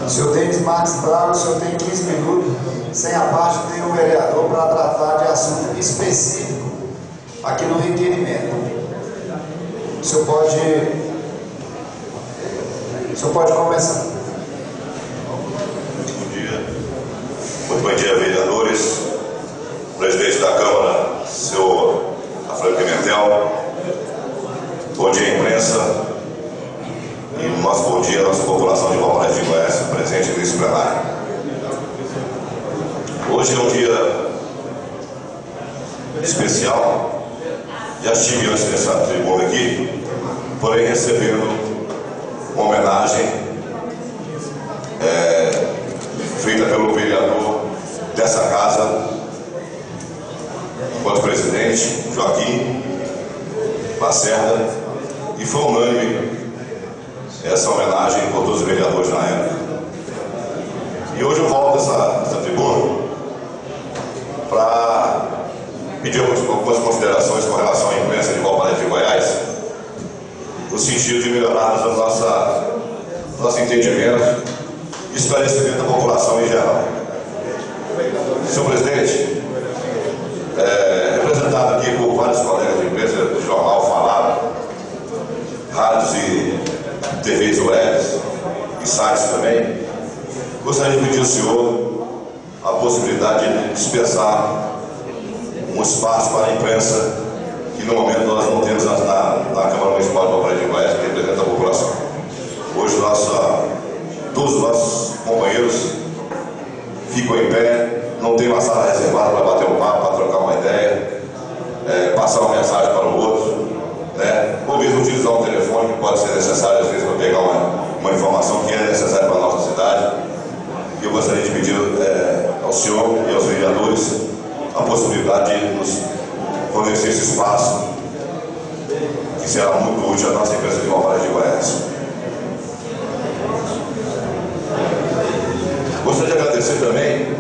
O senhor Denis Marques Braga, o senhor tem 15 minutos, sem a parte do vereador, para tratar de assunto específico aqui no requerimento. O senhor pode começar. Muito bom dia, vereadores, presidente da Câmara, senhor Alfredo Pimentel, bom dia, imprensa, e nosso bom dia à nossa população de Valparaíso de Goiás, presente nesse plenário. Hoje é um dia especial, já estive antes dessa tribuna aqui, porém recebendo uma homenagem feita pelo vereador dessa casa, enquanto presidente, Joaquim Lacerda, e foi unânime essa homenagem por todos os vereadores na época. E hoje eu volto essa tribuna para pedir algumas considerações com relação à imprensa de Valparaíso de Goiás, no sentido de melhorarmos o nosso entendimento e esclarecimento da população em geral. Senhor presidente, representado aqui por vários colegas de imprensa, do jornal falaram, rádios e TVs webs e sites também, gostaria de pedir ao senhor a possibilidade de dispensar um espaço para a imprensa que no momento nós não temos na Câmara Municipal de Valparaíso de Goiás, que representa a população. Hoje todos os nossos companheiros ficam em pé, não tem uma sala reservada para bater um papo, para trocar uma ideia, passar uma mensagem para o outro, né? Ou mesmo utilizar um telefone, que pode ser necessário às vezes para pegar uma informação que é necessária para a nossa cidade. E eu gostaria de pedir ao senhor e aos vereadores a possibilidade de nos fornecer esse espaço, que será muito útil à nossa empresa de Valparaíso de Goiás. Gostaria de agradecer também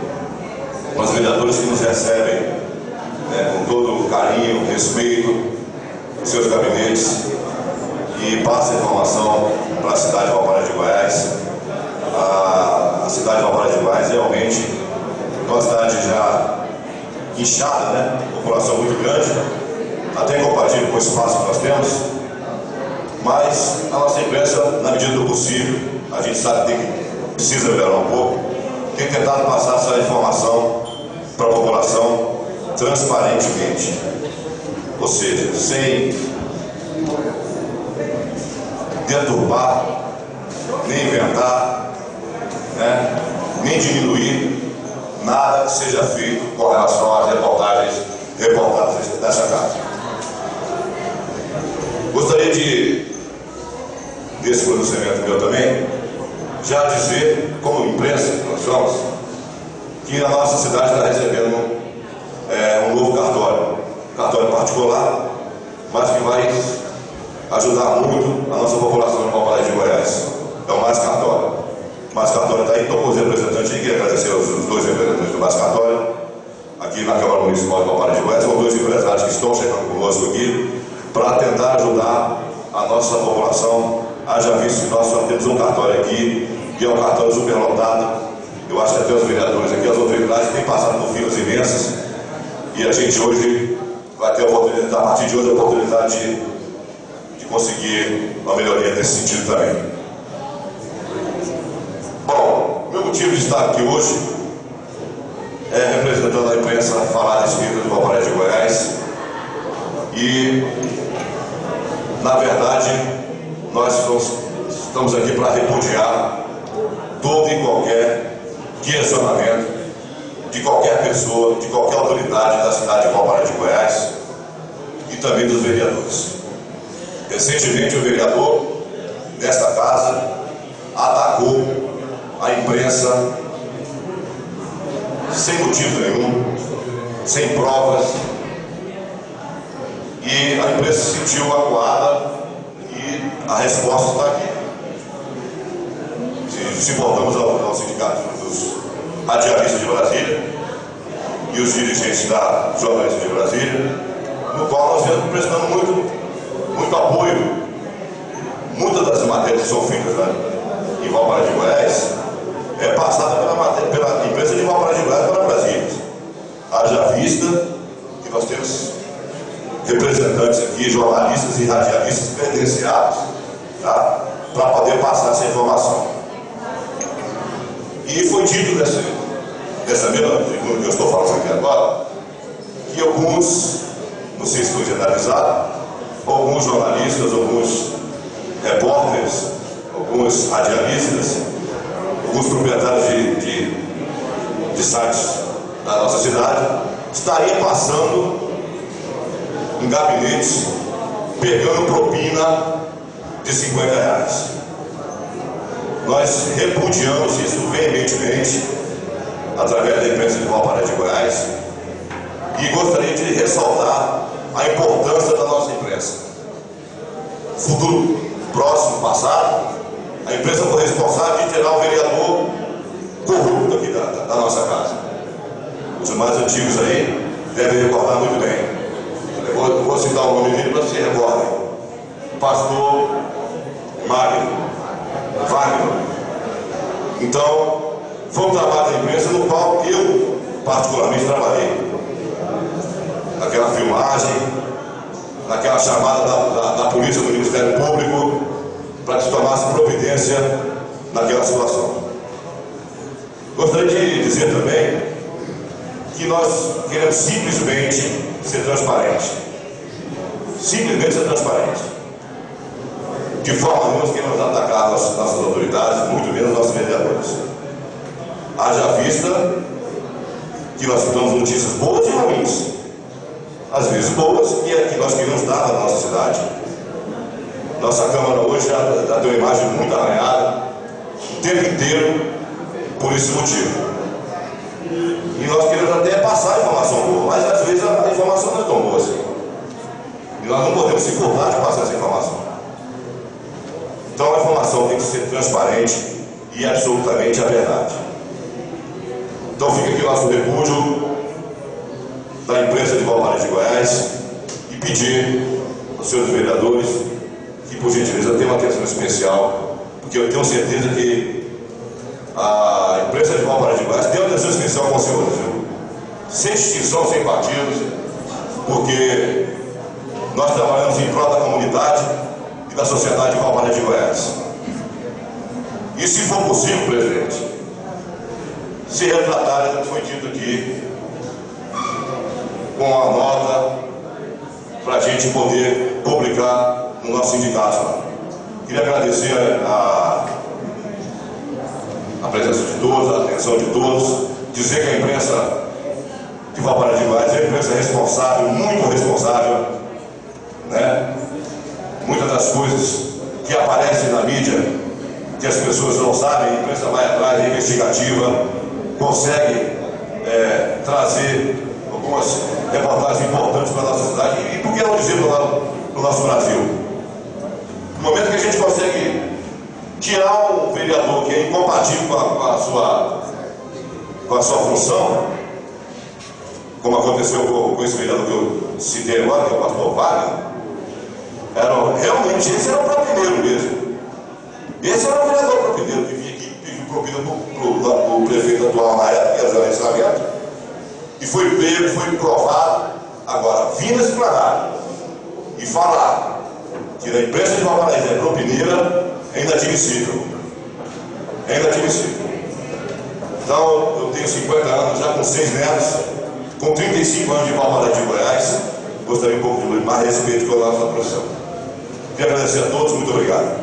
aos vereadores que nos recebem com todo carinho, respeito, os seus gabinetes, e passam informação para a cidade de Valparaíso de Goiás. A cidade de Valparaíso de Goiás realmente é uma cidade já inchada, população muito grande, até incompatível com o espaço que nós temos, mas a nossa imprensa, na medida do possível, a gente sabe que precisa melhorar um pouco, tem tentado passar essa informação para a população transparentemente, ou seja, sem deturpar, nem inventar, nem diminuir nada que seja feito com relação às reportagens dessa casa. Gostaria desse pronunciamento meu também, já dizer, como imprensa que nós somos, que a nossa cidade está recebendo um novo cartório particular, mas que vai ajudar muito a nossa população de Valparaíso de Goiás. É o Mais Cartório. O Mais Cartório está aí, estou com os representantes, e queria agradecer aos dois representantes do Mais Cartório, aqui na Câmara Municipal de Valparaíso de Goiás. São dois empresários que estão chegando conosco aqui para tentar ajudar a nossa população. Haja visto que nós só temos um cartório aqui, que é um cartório superlotado. Eu acho que até os vereadores aqui, as autoridades, têm passado por filas imensas, e a gente hoje vai ter a oportunidade, a partir de hoje, a oportunidade de conseguir uma melhoria nesse sentido também. Bom, meu motivo de estar aqui hoje é representando a imprensa falar a respeito de Valparaíso de Goiás, e na verdade nós estamos aqui para repudiar todo e qualquer direcionamento de qualquer pessoa, de qualquer autoridade da cidade de Valparaíso de Goiás e também dos vereadores. Recentemente o vereador desta casa atacou a imprensa sem motivo nenhum, sem provas, e a imprensa se sentiu acuada, e a resposta está aqui. Se voltamos ao sindicato dos radialistas de Brasília e os dirigentes da jornalista de Brasília, no qual nós estamos prestando muito apoio. Muitas das matérias que são feitas em Valparaíso de Goiás é passada pela empresa de Valparaíso de Goiás para Brasília. Haja vista que nós temos representantes aqui, jornalistas e radialistas credenciados, tá, para poder passar essa informação. E foi dito dessa mesma tribuna que eu estou falando aqui agora, que alguns, não sei se foi generalizado, alguns jornalistas, alguns repórteres, alguns radialistas, alguns proprietários de sites da nossa cidade estariam passando em gabinetes pegando propina de R$50. Nós repudiamos isso veementemente através da imprensa de Valparaíso de Goiás e gostaria de ressaltar a importância da nossa imprensa. Futuro próximo, passado, a imprensa foi responsável de tirar o vereador corrupto aqui da nossa casa. Os mais antigos aí devem recordar muito bem. Eu vou citar o nome dele para se recordem. Pastor Wagner. Então, foi um trabalho da imprensa no qual eu particularmente trabalhei. Naquela filmagem, naquela chamada da polícia do Ministério Público para que se tomasse providência naquela situação. Gostaria de dizer também que nós queremos simplesmente ser transparentes. Simplesmente ser transparentes. De forma nenhuma nós queremos atacar nossas autoridades, muito menos nossos vereadores. Haja vista que nós damos notícias boas e ruins. Às vezes boas, e é que nós queremos dar na nossa cidade. Nossa Câmara hoje já tem uma imagem muito arranhada o tempo inteiro por esse motivo. E nós queremos até passar a informação boa, mas às vezes a informação não é tão boa assim. E nós não podemos se furtar de passar essa informação. Então a informação tem que ser transparente e absolutamente a verdade. Então fica aqui o nosso repúdio da imprensa de Valparaíso de Goiás e pedir aos senhores vereadores que, por gentileza, tenham uma atenção especial, porque eu tenho certeza que a imprensa de Valparaíso de Goiás tem uma atenção especial com os senhores, viu? Sem distinção, sem partidos, porque nós trabalhamos em prol da comunidade e da sociedade de Valparaíso de Goiás. E se for possível, presidente, se retratar, como foi dito aqui, com a nota para a gente poder publicar no nosso sindicato. Queria agradecer a presença de todos, a atenção de todos, dizer que a imprensa de Valparaíso de Goiás é uma imprensa responsável, muito responsável, né? Muitas das coisas que aparecem na mídia, que as pessoas não sabem, a imprensa vai atrás, é investigativa, consegue trazer algumas reportagens importantes para a nossa cidade e por que não dizer para o nosso Brasil. No momento que a gente consegue tirar um vereador que é incompatível com a sua função, como aconteceu com esse vereador que eu citei agora, que é o pastor Wagner, realmente esse era o propineiro mesmo. Esse era o vereador propineiro que vinha aqui pediu propina para o prefeito atual na época, que era o ensinamento, e foi pego, foi provado. Agora, vir nesse plenário e falar que na imprensa de Valparaíso é propineira é inadmissível. É inadmissível. Então, eu tenho 50 anos, já com 6 netos, com 35 anos de Valparaíso de Goiás, gostaria um pouco de mais respeito com a nossa profissão. Quero agradecer a todos, muito obrigado.